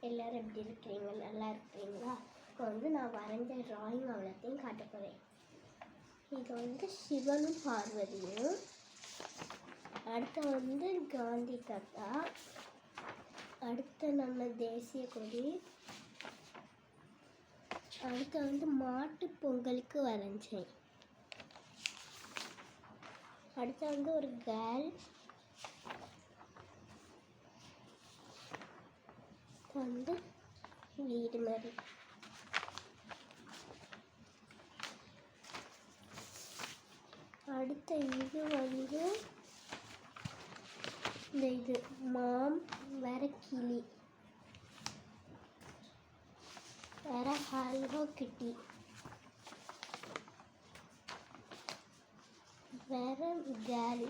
எல்லோரும் எப்படி இருக்கிறீங்க? நல்லா இருக்கிறீங்களா? இப்போ வந்து நான் வரைஞ்ச ட்ராயிங் அவ்வளோத்தையும் காட்ட போகிறேன். இது வந்து சிவனும் பார்வதியும், அடுத்து வந்து காந்தி தாத்தா, அடுத்து நம்ம தேசிய கொடி, அடுத்து வந்து மாட்டு பொங்கலுக்கு வரைஞ்சேன். அடுத்து வந்து ஒரு கேர்ள், வந்து வீடு மாதிரி. அடுத்த இது வந்து இது மாம், வேற கிளி, வேற ஹாலோ கிட்டி, வேற கேர்ள்,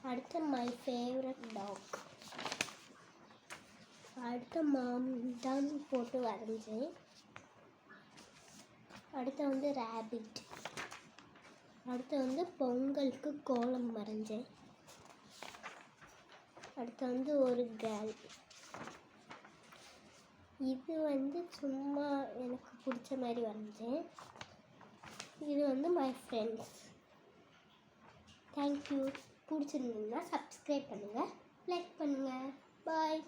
அடுத்து மை ஃபேவரட் டாக், அடுத்த மாம் தான் போட்டு வரைஞ்சேன். அடுத்து வந்து ரேபிட், அடுத்து வந்து பொங்கலுக்கு கோலம் வரைஞ்சேன். அடுத்து வந்து ஒரு கேர்ள். இது வந்து சும்மா எனக்கு பிடிச்ச மாதிரி வரைஞ்சேன். இது வந்து மை ஃப்ரெண்ட்ஸ். தேங்க்யூ. பிடிச்சிருந்தீங்கன்னா சப்ஸ்கிரைப் பண்ணுங்கள், லைக் பண்ணுங்கள். பாய்.